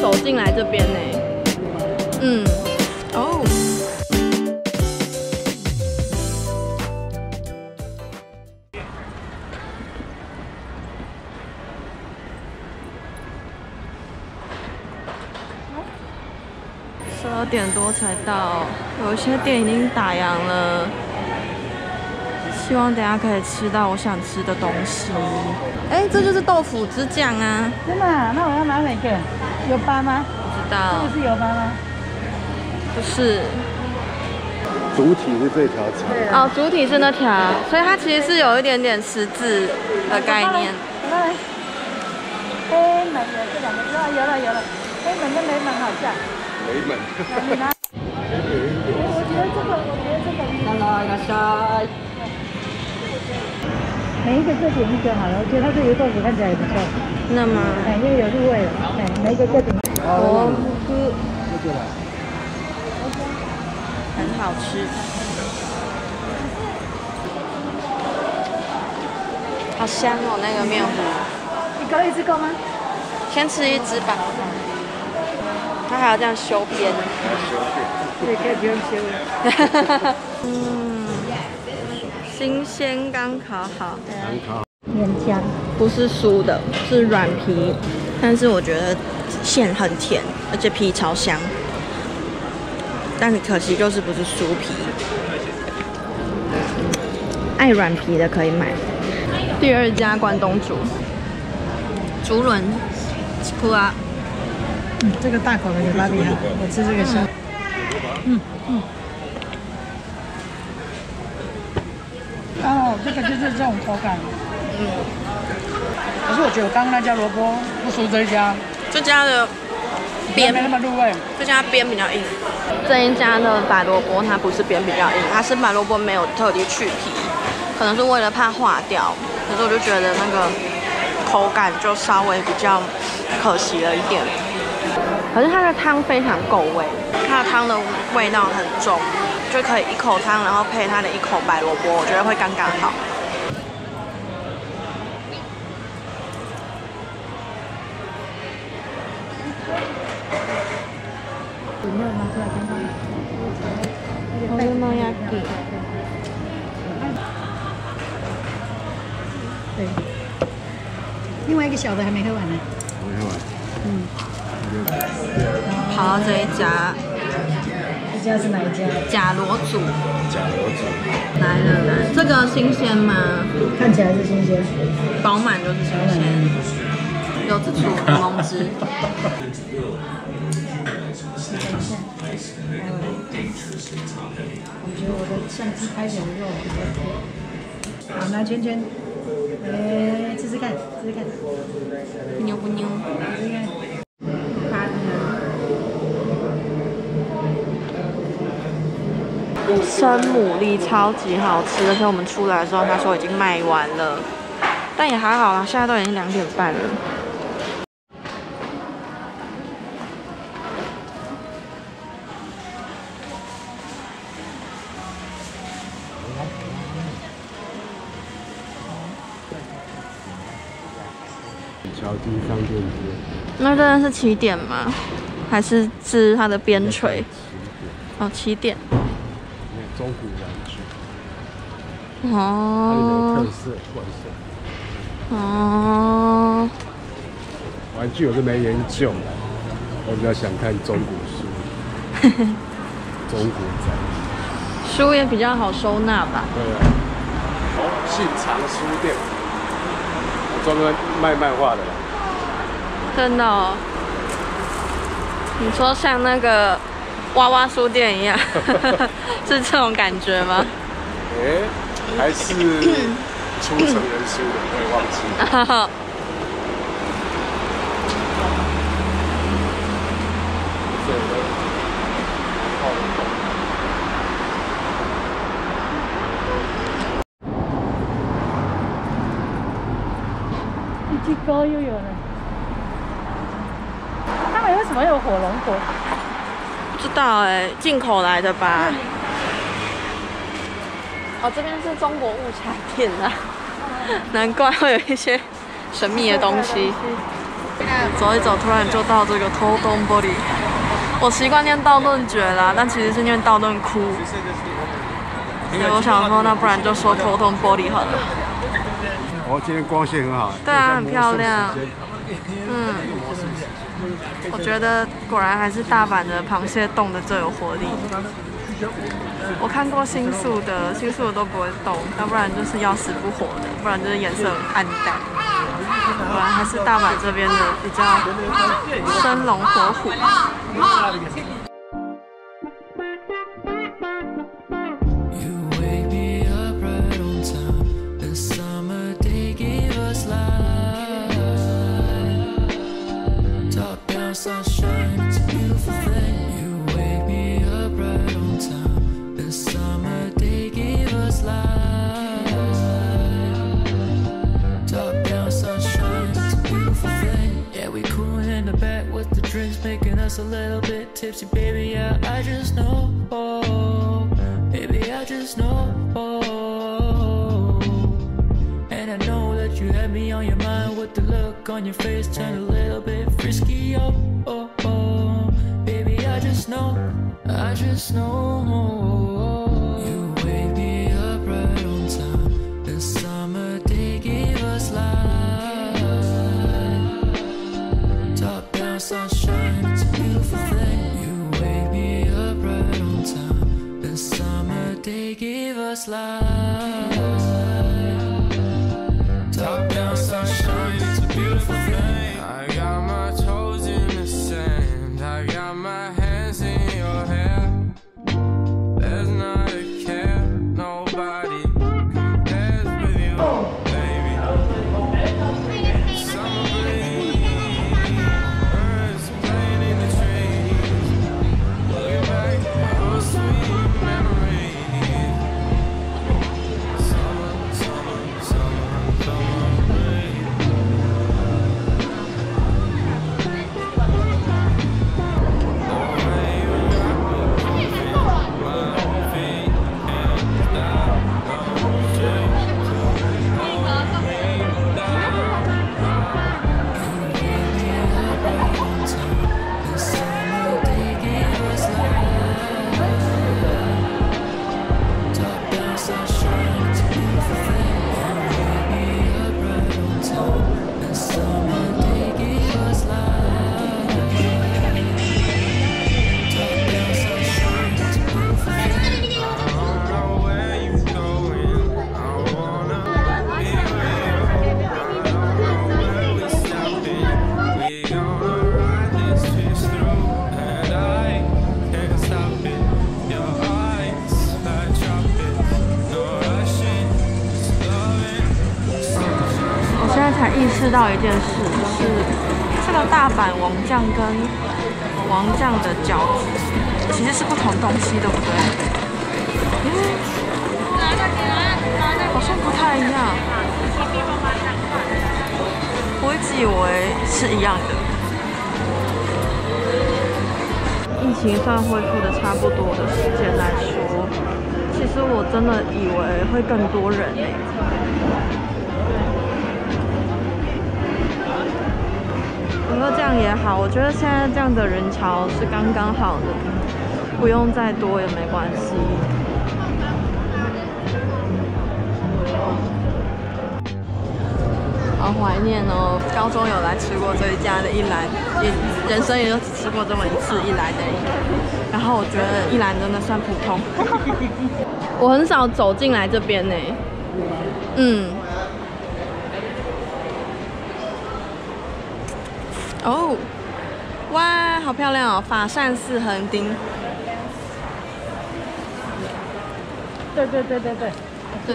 走进来这边呢。嗯，哦。12点多才到，有一些店已经打烊了。希望等下可以吃到我想吃的东西。哎，这就是豆腐之酱啊！真的、啊？那我要拿哪个？有疤吗？不知道。这个是有疤吗？不是。主体是这条肠。哦，主体是那条，所以它其实是有一点点十字的概念。来，黑门的这两个字啊，有了，黑门跟雷门好像。雷门。你拿。我觉得这个。来拿下。每一个各点一个好了，我觉得它这油豆腐看起来也不错。那么，哎，因为有入味了，哎，每一个各点。哦，很好吃，好香哦，那个面糊。一个一只够吗？先吃一只吧。它还要这样修边。对，可以不用修。新鲜刚烤好。面浆不是酥的，是软皮，但是我觉得馅很甜，而且皮超香。但可惜就是不是酥皮，爱软皮的可以买。第二家关东煮，竹轮，苦啊。这个大口的有拉比哈，我吃这个香。哦，这个就是这种口感。可是我觉得刚刚那家萝卜不输这一家，这家的边没那么入味，这家边比较硬。这一家的白萝卜它不是边比较硬，它是白萝卜没有特地去皮，可能是为了怕化掉。可是我就觉得那个口感就稍微比较可惜了一点。可是它的汤非常够味，它的汤的味道很重，就可以一口汤，然后配它的一口白萝卜，我觉得会刚刚好。有没有拿出来看看？我的妈呀！对，另外一个小的还没喝完呢。没喝完。跑到这一家，这家是哪一家？甲螺煮。假螺煮。来，这个新鲜吗？看起来是新鲜，饱满就是新鲜。柚子醋、柠檬汁。我觉得我的相机拍起来的肉比较多。好，拿圈圈，哎，试试看，牛不牛？试试看。生牡蛎超级好吃，而且我们出来的时候他说已经卖完了，但也还好啦，现在都已经2点半了。桥基商店街。那真的是起点吗？还是它的边陲？哦，起点。中古玩具。哦。特色万色。哦。玩具我是没研究，我比较想看中古书。中古展。书也比较好收纳吧。对啊。信长书店。专门卖漫画的。真的哦？你说像那个娃娃书店一样，是这种感觉吗？哎，还是出成人书的，我也忘记了。一只狗又有了。他们为什么有火龙果？不知道哎，进口来的吧？哦，这边是中国物产店啊，难怪会有一些神秘的东西。走一走，突然就到这个偷东玻璃。我习惯念道顿崛啦，但其实是念道顿窟。所以我想说，那不然就说偷东玻璃好了。哦，今天光线很好。对啊，很漂亮。我觉得果然还是大阪的螃蟹冻的最有活力。我看过新宿的都不会动，要不然就是要死不活的，不然就是颜色很暗淡。果然还是大阪这边的比较生龙活虎。A little bit tipsy, baby. Yeah, I just know, baby, I just know. And I know that you had me on your mind with the look on your face, turned a little bit frisky. Baby, I just know, I just know. You wake me up right on time. The summer day gave us life. Top down sunshine. They gave us life. Top down sunshine, it's a beautiful thing. I got my toes in the sand. I got my hands in your hair. There's not a care, nobody compares with you, baby. Summer breeze, birds playing in the trees. Looking back, oh sweet memories.意识到一件事，是这个大阪王酱跟王酱的饺子其实是不同东西，对不对？好像不太一样。我一直以为是一样的。疫情算恢复的差不多的时间来说，其实我真的以为会更多人欸。不过这样也好，我觉得现在这样的人潮是刚刚好的，不用再多也没关系。好怀念哦，高中有来吃过这一家的一兰，人生也就只吃过这么一次一兰而已。然后我觉得一兰真的算普通，我很少走进来这边呢。哦，哇，好漂亮哦！法善寺横丁。对，就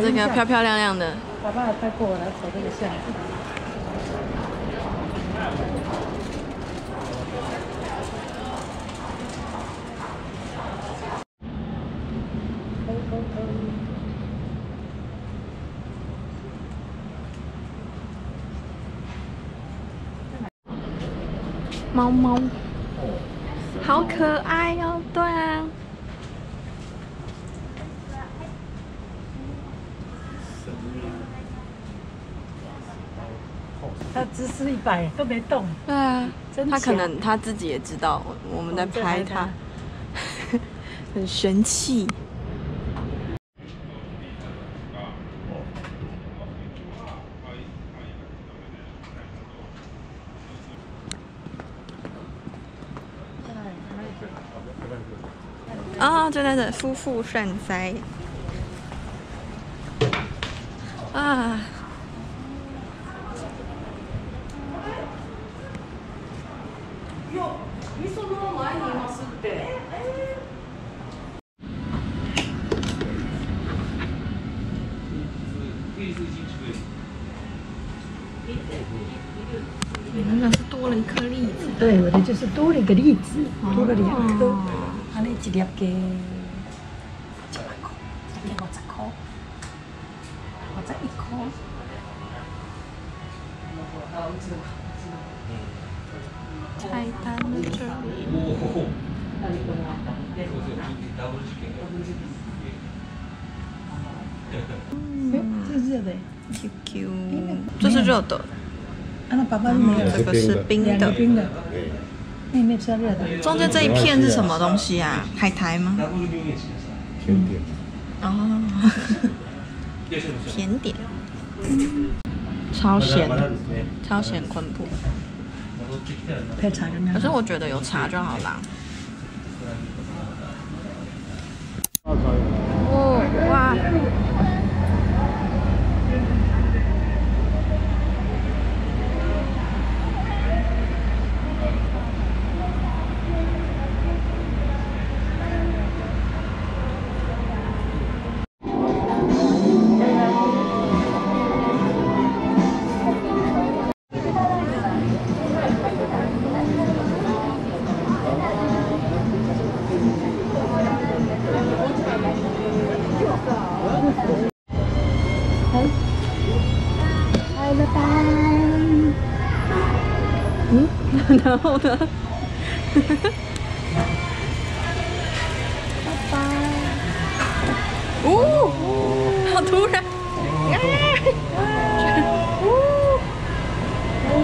这个漂漂亮亮的。爸爸带过我来走这个巷子。猫猫，好可爱哦！对啊。他姿势100都没动。对啊，真他可强能他自己也知道我们在拍他我们在拍他，很神气。啊，就在这夫妇善哉啊！那个是多了一颗栗子，对，我的就是多了一个栗子，多了2颗，安尼一粒加100块，一粒50块，51块。菜单在这里。这是热的。 QQ， 这是热的，那爸爸没有，这个是冰2的个。冰的。那有没有吃到热的？中间这一片是什么东西啊？海苔吗？甜点。哦，甜点，超咸，超咸昆布。配茶跟那可是我觉得有茶就好啦。哦，哇！拜拜。嗯，然后呢？拜拜。哦，好突然！哦，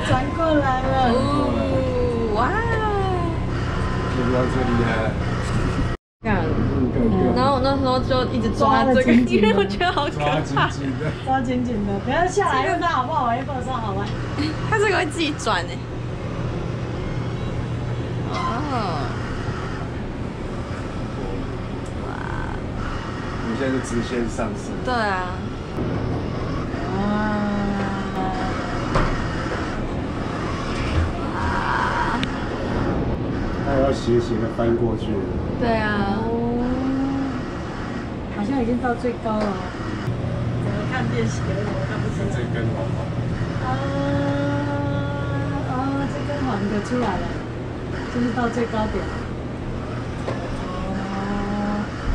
转过来了。哦，哇！不知道这厉害。然后我那时候就一直抓这个，因为我觉得好可抓紧怕。紧的。抓紧紧的，不要下来问他好不好玩，又不能说好玩。它这个会自己转哎。哦。你现在是直线上升。对啊。它要斜斜的翻过去。对啊。好像已经到最高了。怎么看电视的我看不清楚。这根黄黄。这根黄的出来了，就是到最高点了。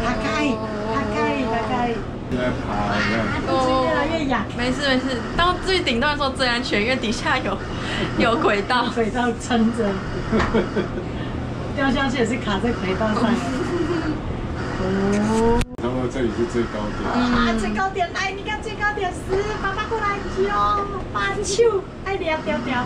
爬开，爬开。在爬，你看。肚子越来越痒。没事没事，到最顶端的时候最安全，因为底下有轨道。轨道撑着。掉下去也是卡在轨道上。然后这里是最高点。最高点来，你看最高点是，爸爸过来揪，把手爱抓条条。